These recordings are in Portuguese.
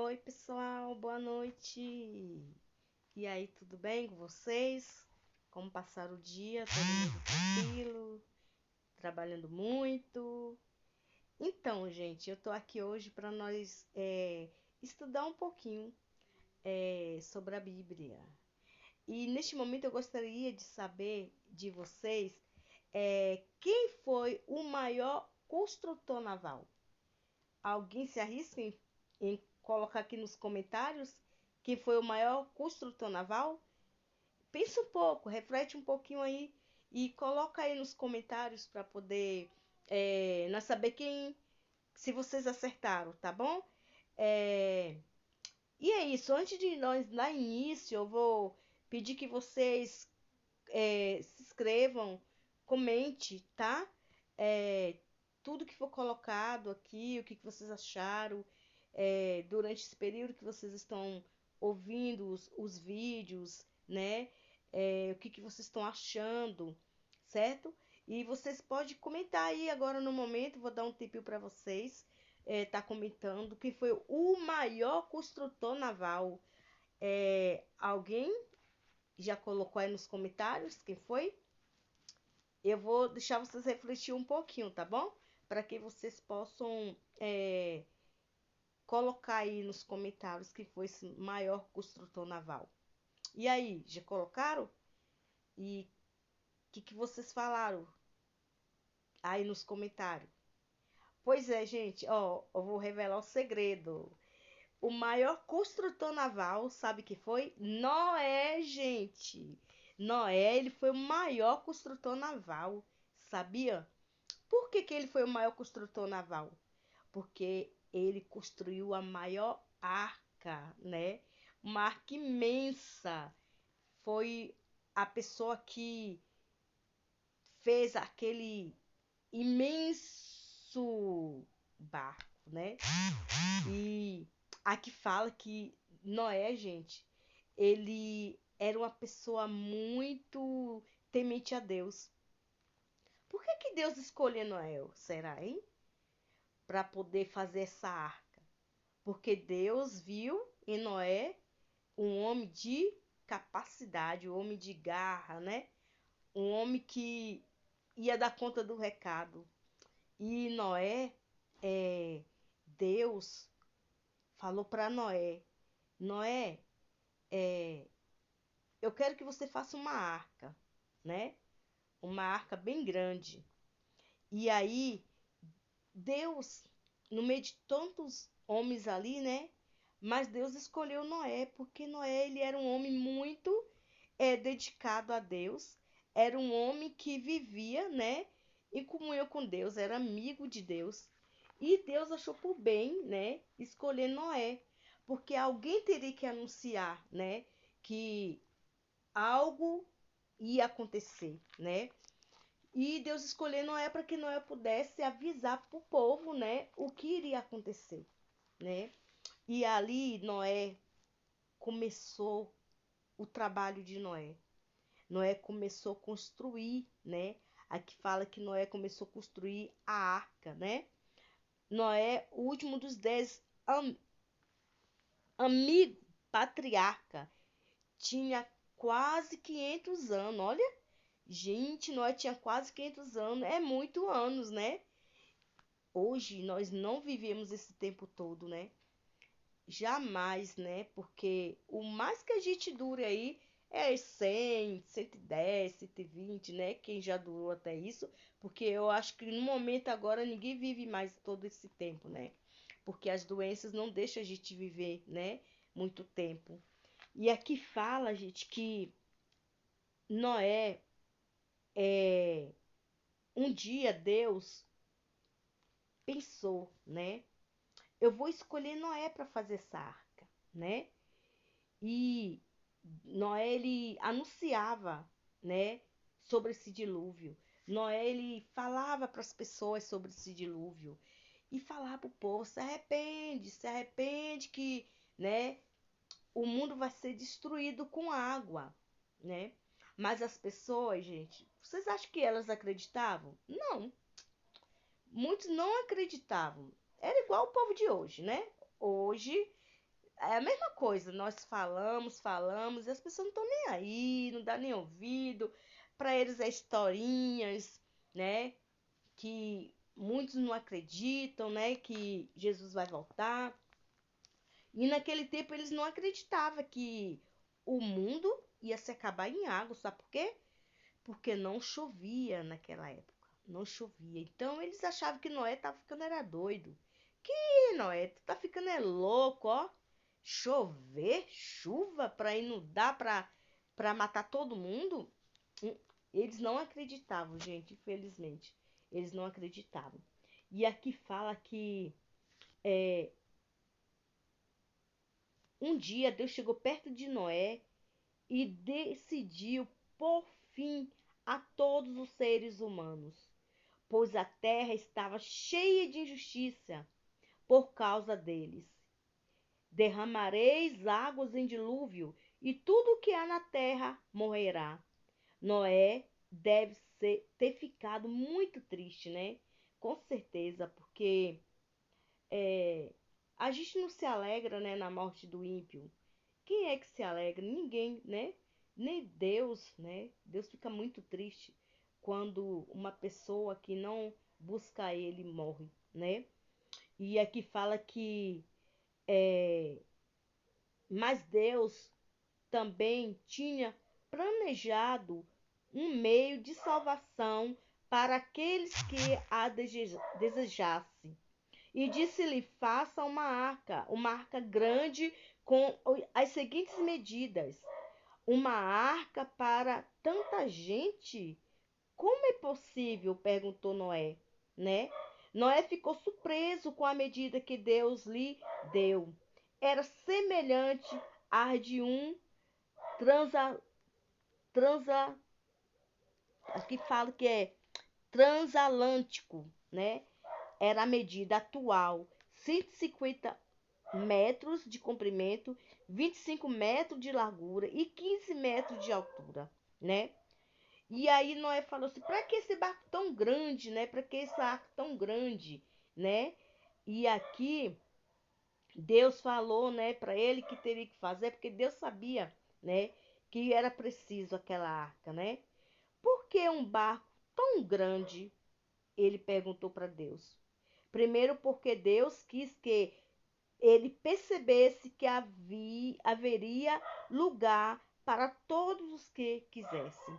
Oi, pessoal, boa noite. E aí, tudo bem com vocês? Como passaram o dia? Todo mundo tranquilo? Trabalhando muito? Então, gente, eu tô aqui hoje para nós estudar um pouquinho sobre a Bíblia. E neste momento eu gostaria de saber de vocês quem foi o maior construtor naval? Alguém se arrisca em colocar aqui nos comentários quem foi o maior construtor naval? Pensa um pouco, reflete um pouquinho aí e coloca aí nos comentários para poder nós saber quem, se vocês acertaram, tá bom? É, e é isso. Antes de nós dar início, eu vou pedir que vocês se inscrevam, comente, tá? É, tudo que for colocado aqui, o que vocês acharam durante esse período que vocês estão ouvindo os vídeos, né? O que vocês estão achando, certo? E vocês podem comentar aí agora no momento, vou dar um tempinho para vocês, tá comentando quem foi o maior construtor naval. Alguém já colocou aí nos comentários quem foi? Eu vou deixar vocês refletir um pouquinho, tá bom? Para que vocês possam colocar aí nos comentários quem foi esse maior construtor naval. E aí, já colocaram? E o que vocês falaram aí nos comentários? Pois é, gente, ó, eu vou revelar o segredo. O maior construtor naval, sabe que foi? Noé, gente. Noé, ele foi o maior construtor naval, sabia? Por que ele foi o maior construtor naval? Porque ele construiu a maior arca, né? Uma arca imensa. Foi a pessoa que fez aquele imenso barco, né? E aqui fala que Noé, gente, ele era uma pessoa muito temente a Deus. Por que Deus escolheu Noé, será, hein? Para poder fazer essa arca. Porque Deus viu em Noé um homem de capacidade, um homem de garra, né? Um homem que ia dar conta do recado. E Noé, Deus falou para Noé: Noé, eu quero que você faça uma arca, né? Uma arca bem grande. E aí, Deus, no meio de tantos homens ali, né? Mas Deus escolheu Noé, porque Noé ele era um homem muito dedicado a Deus. Era um homem que vivia, né? Em comunhão com Deus, era amigo de Deus. E Deus achou por bem, né? Escolher Noé. Porque alguém teria que anunciar, né? Que algo ia acontecer, né? E Deus escolheu Noé para que Noé pudesse avisar para o povo, né, o que iria acontecer, né? E ali Noé começou o trabalho de Noé. Noé começou a construir, né? Aqui fala que Noé começou a construir a arca, né? Noé, o último dos 10 amigo patriarca, tinha quase 500 anos, olha. Gente, Noé tinha quase 500 anos, é muito anos, né? Hoje nós não vivemos esse tempo todo, né? Jamais, né? Porque o mais que a gente dure aí é 100, 110, 120, né? Quem já durou até isso, porque eu acho que no momento agora ninguém vive mais todo esse tempo, né? Porque as doenças não deixam a gente viver, né? Muito tempo. E aqui fala, gente, que Noé, um dia Deus pensou, né? Eu vou escolher Noé para fazer essa arca, né? E Noé ele anunciava, né, sobre esse dilúvio. Noé ele falava para as pessoas sobre esse dilúvio e falava para o povo: se arrepende que, né, o mundo vai ser destruído com água, né? Mas as pessoas, gente, vocês acham que elas acreditavam? Não. Muitos não acreditavam. Era igual o povo de hoje, né? Hoje é a mesma coisa, nós falamos, e as pessoas não estão nem aí, não dá nem ouvido. Para eles é historinhas, né? Que muitos não acreditam, né? Que Jesus vai voltar. E naquele tempo eles não acreditavam que o mundo ia se acabar em água, sabe por quê? Porque não chovia naquela época, não chovia. Então eles achavam que Noé tava ficando era doido. Que Noé, tu tá ficando é louco, ó. Chover, chuva para inundar, para matar todo mundo? Hum, Eles não acreditavam, gente, infelizmente. Eles não acreditavam. E aqui fala que é, um dia Deus chegou perto de Noé e decidiu por fim a todos os seres humanos, pois a terra estava cheia de injustiça por causa deles. Derramareis águas em dilúvio, e tudo o que há na terra morrerá. Noé deve ter ficado muito triste, né? Com certeza, porque é, a gente não se alegra, né, na morte do ímpio. Quem é que se alegra? Ninguém, né? Nem Deus, né? Deus fica muito triste quando uma pessoa que não busca ele morre, né? E aqui fala que é, mas Deus também tinha planejado um meio de salvação para aqueles que a desejassem. E disse-lhe: faça uma arca grande com as seguintes medidas: uma arca para tanta gente? Como é possível? Perguntou Noé, né? Noé ficou surpreso com a medida que Deus lhe deu. Era semelhante à de um transa, transa, aqui fala que é transatlântico, né? Era a medida atual, 150 metros de comprimento, 25 metros de largura e 15 metros de altura, né? E aí Noé falou assim: para que esse barco tão grande, né? Para que esse arco tão grande, né? E aqui Deus falou, né, para ele que teria que fazer, porque Deus sabia, né, que era preciso aquela arca, né? Por que um barco tão grande? Ele perguntou para Deus. Primeiro, porque Deus quis que ele percebesse que haveria lugar para todos os que quisessem.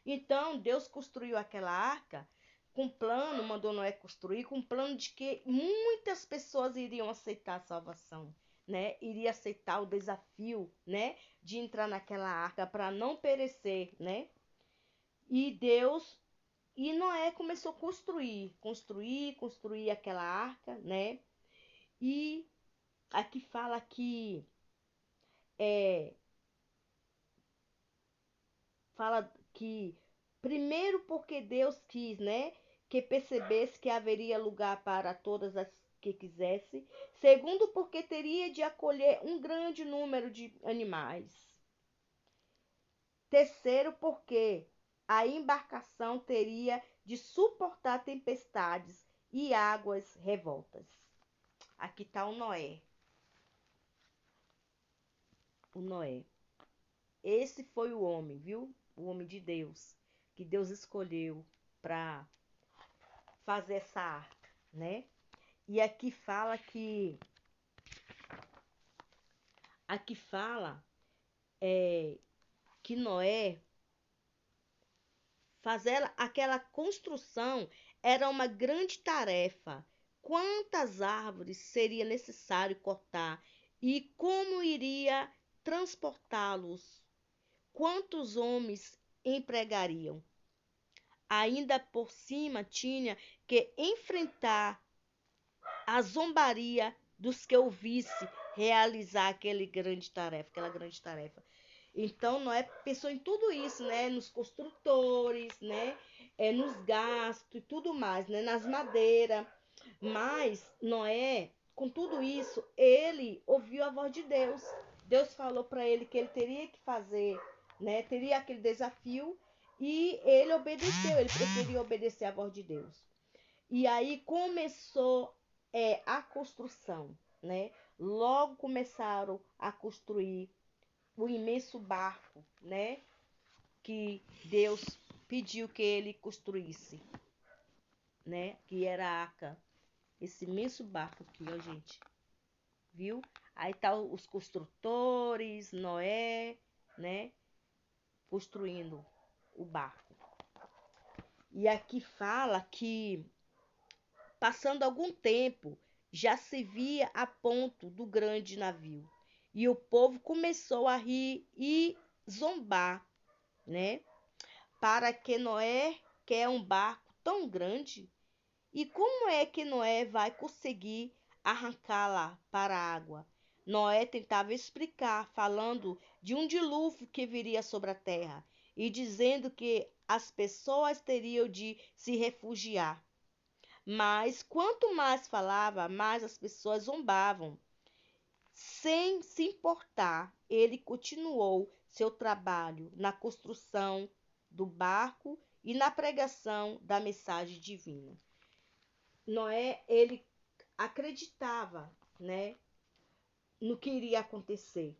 Então, Deus construiu aquela arca com plano, mandou Noé construir com plano de que muitas pessoas iriam aceitar a salvação, né? Iria aceitar o desafio, né, de entrar naquela arca para não perecer, né? E Deus e Noé começou a construir aquela arca, né? E aqui fala que é, fala que primeiro porque Deus quis, né, que percebesse que haveria lugar para todas as que quisesse. Segundo, porque teria de acolher um grande número de animais. Terceiro, porque a embarcação teria de suportar tempestades e águas revoltas. Aqui está o Noé. O Noé. Esse foi o homem, viu? O homem de Deus, que Deus escolheu para fazer essa arca, né? E aqui fala que Noé fazer aquela construção era uma grande tarefa. Quantas árvores seria necessário cortar e como iria transportá-los? Quantos homens empregariam? Ainda por cima tinha que enfrentar a zombaria dos que ouvisse realizar aquela grande tarefa. Então Noé pensou em tudo isso, né? Nos construtores, né? Nos gastos e tudo mais, né? Nas madeiras. Mas Noé, com tudo isso, ele ouviu a voz de Deus. Deus falou para ele que ele teria que fazer, né? Teria aquele desafio e ele obedeceu. Ele preferiu obedecer à voz de Deus. E aí começou a construção. né? Logo começaram a construir o imenso barco, né? Que Deus pediu que ele construísse, né? Que era a arca. Esse imenso barco aqui, ó, gente. Viu? Aí tá os construtores, Noé, né? Construindo o barco. E aqui fala que, passando algum tempo, já se via a ponto do grande navio. E o povo começou a rir e zombar, né? Para que Noé quer um barco tão grande? E como é que Noé vai conseguir arrancá-la para a água? Noé tentava explicar, falando de um dilúvio que viria sobre a terra e dizendo que as pessoas teriam de se refugiar. Mas quanto mais falava, mais as pessoas zombavam. Sem se importar, ele continuou seu trabalho na construção do barco e na pregação da mensagem divina. Noé, ele acreditava, né, no que iria acontecer.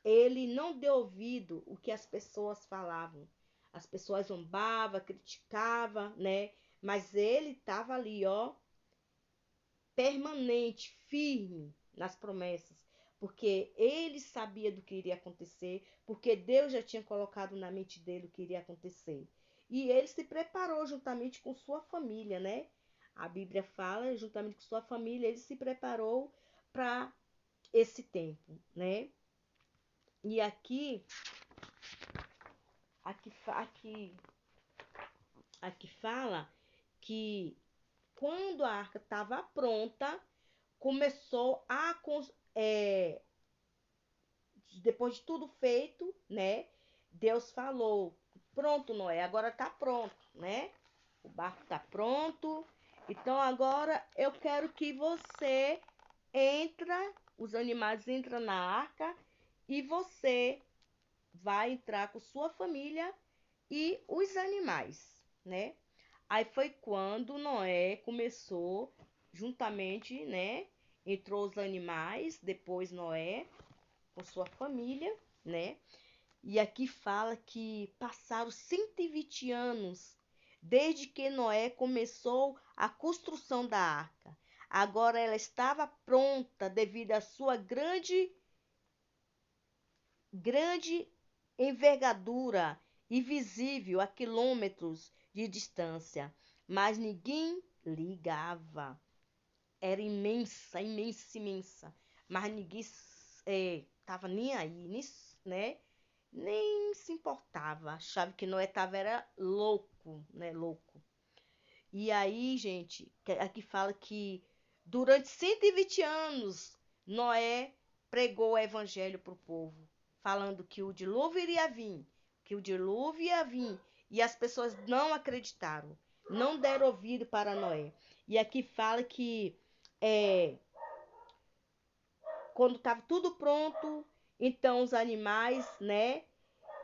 Ele não deu ouvido o que as pessoas falavam. As pessoas zombavam, criticavam, né? Mas ele estava ali, ó, permanente, firme nas promessas, porque ele sabia do que iria acontecer, porque Deus já tinha colocado na mente dele o que iria acontecer. E ele se preparou juntamente com sua família, né? A Bíblia fala, juntamente com sua família, ele se preparou para esse tempo, né? E aqui, aqui fala que quando a arca estava pronta, começou a depois de tudo feito, né? Deus falou: pronto, Noé, agora tá pronto, né? O barco tá pronto. Então agora eu quero que você entra, os animais entram na arca e você vai entrar com sua família e os animais, né? Aí foi quando Noé começou juntamente, né? Entrou os animais, depois Noé com sua família, né? E aqui fala que passaram 120 anos desde que Noé começou a construção da arca. Agora ela estava pronta devido à sua grande envergadura e visível a quilômetros de distância, mas ninguém ligava. Era imensa, imensa, imensa, mas ninguém estava nem aí, né? Nem se importava, achava que Noé estava era louco, né? Louco. E aí, gente, aqui fala que durante 120 anos Noé pregou o evangelho para o povo, falando que o dilúvio iria vir, que o dilúvio ia vir, e as pessoas não acreditaram, não deram ouvido para Noé. E aqui fala que é, quando estava tudo pronto, então os animais, né,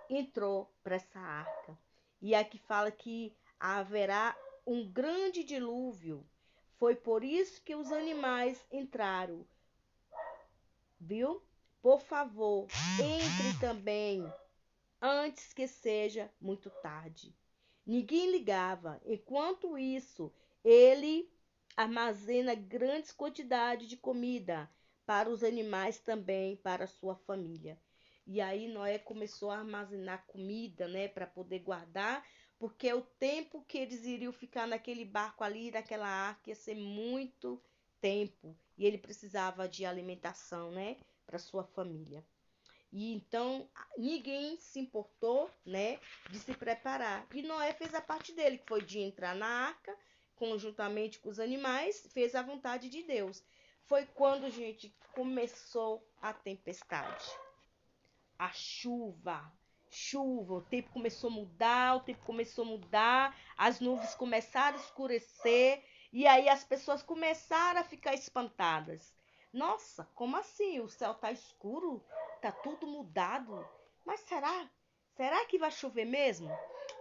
entrou para essa arca. E aqui fala que haverá um grande dilúvio. Foi por isso que os animais entraram. Viu? Por favor, entre também antes que seja muito tarde. Ninguém ligava. Enquanto isso, ele armazena grandes quantidades de comida para os animais também, para a sua família. E aí Noé começou a armazenar comida, né, para poder guardar, porque o tempo que eles iriam ficar naquele barco ali, naquela arca, ia ser muito tempo. E ele precisava de alimentação, né, para sua família. E então ninguém se importou, né, de se preparar. E Noé fez a parte dele, que foi de entrar na arca, conjuntamente com os animais, fez a vontade de Deus. Foi quando, gente, começou a tempestade. A chuva, o tempo começou a mudar, as nuvens começaram a escurecer, e aí as pessoas começaram a ficar espantadas. Nossa, como assim? O céu tá escuro? Tá tudo mudado? Mas será? Será que vai chover mesmo?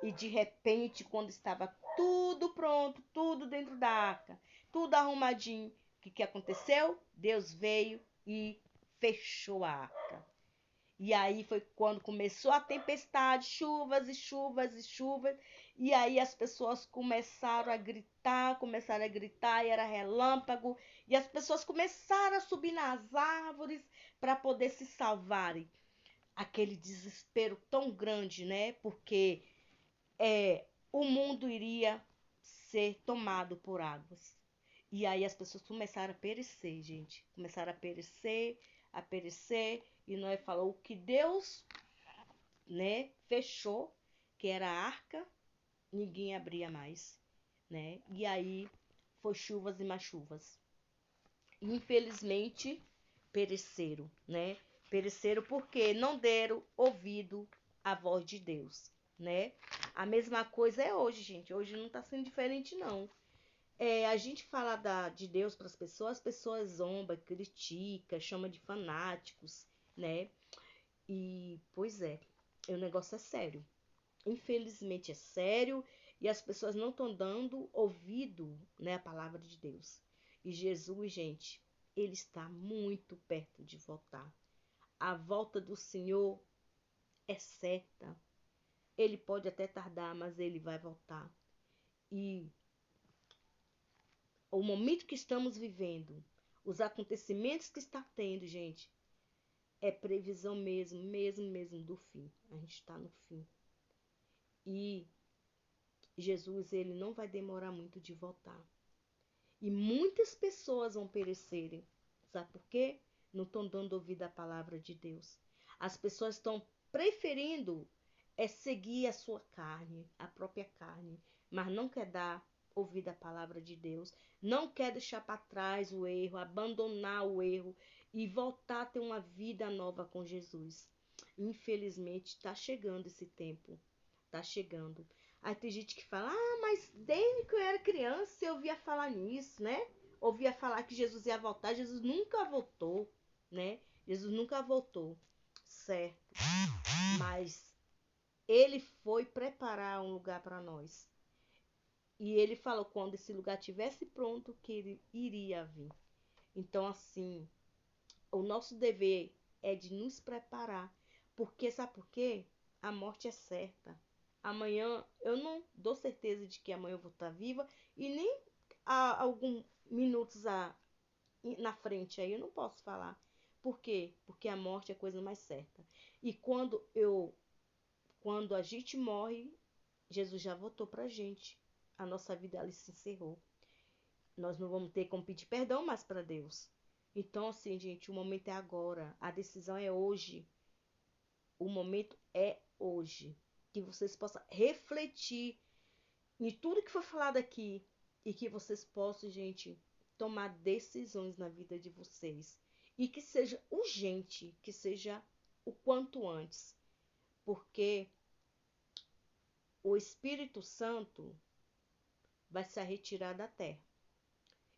E de repente, quando estava tudo pronto, tudo dentro da arca, tudo arrumadinho, o que aconteceu? Deus veio e fechou a arca. E aí foi quando começou a tempestade, chuvas e chuvas e chuvas. E aí as pessoas começaram a gritar, e era relâmpago. E as pessoas começaram a subir nas árvores para poder se salvarem. Aquele desespero tão grande, né? Porque o mundo iria ser tomado por águas. E aí as pessoas começaram a perecer, gente. Começaram a perecer. E Noé falou que Deus, né, fechou, que era a arca, ninguém abria mais, né? E aí foi chuvas e mais chuvas. Infelizmente, pereceram, né? Pereceram porque não deram ouvido à voz de Deus, né? A mesma coisa é hoje, gente. Hoje não tá sendo diferente, não. A gente fala de Deus para as pessoas zombam, criticam, chama de fanáticos, né? E, pois é, o negócio é sério. Infelizmente é sério e as pessoas não estão dando ouvido, né, à palavra de Deus. E Jesus, gente, ele está muito perto de voltar. A volta do Senhor é certa. Ele pode até tardar, mas ele vai voltar. E o momento que estamos vivendo, os acontecimentos que está tendo, gente, é previsão mesmo do fim. A gente está no fim. E Jesus, ele não vai demorar muito de voltar. E muitas pessoas vão perecerem. Sabe por quê? Não estão dando ouvido à palavra de Deus. As pessoas estão preferindo seguir a sua carne, a própria carne, mas não quer dar ouvido à palavra de Deus, não quer deixar para trás o erro, abandonar o erro e voltar a ter uma vida nova com Jesus. Infelizmente, está chegando esse tempo. Está chegando. Aí tem gente que fala, mas desde que eu era criança eu ouvia falar nisso, né? Ouvia falar que Jesus ia voltar. Jesus nunca voltou, né? Jesus nunca voltou, certo? Mas ele foi preparar um lugar para nós. E ele falou quando esse lugar estivesse pronto que ele iria vir. Então, assim, o nosso dever é de nos preparar. Porque, sabe por quê? A morte é certa. Amanhã, eu não dou certeza de que amanhã eu vou estar viva e nem há alguns minutos na frente aí eu não posso falar. Por quê? Porque a morte é a coisa mais certa. E quando a gente morre, Jesus já voltou pra gente. A nossa vida ali se encerrou. Nós não vamos ter como pedir perdão mais para Deus. Então, assim, gente, o momento é agora. A decisão é hoje. O momento é hoje. Que vocês possam refletir em tudo que foi falado aqui. E que vocês possam, gente, tomar decisões na vida de vocês. E que seja urgente, que seja o quanto antes. Porque o Espírito Santo vai se retirar da terra.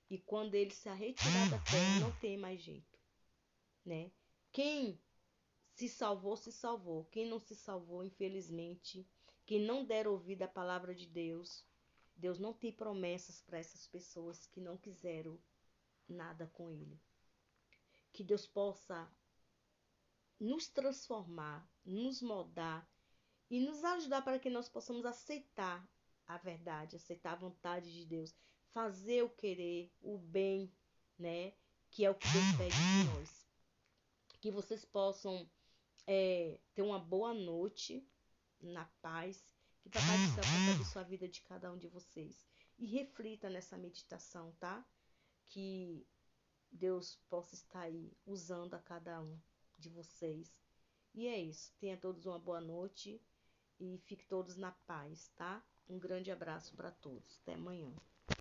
E quando ele se retirar da terra, não tem mais jeito, né? Quem se salvou, se salvou. Quem não se salvou, infelizmente, quem não der ouvido à palavra de Deus, Deus não tem promessas para essas pessoas que não quiseram nada com ele. Que Deus possa nos transformar, nos moldar e nos ajudar para que nós possamos aceitar a verdade, aceitar a vontade de Deus, fazer o querer, o bem, né? Que é o que Deus pede de nós. Que vocês possam ter uma boa noite na paz. Que Papai do Céu possa abençoar a vida de cada um de vocês. E reflita nessa meditação, tá? Que Deus possa estar aí usando a cada um de vocês. E é isso. Tenha todos uma boa noite e fiquem todos na paz, tá? Um grande abraço para todos. Até amanhã.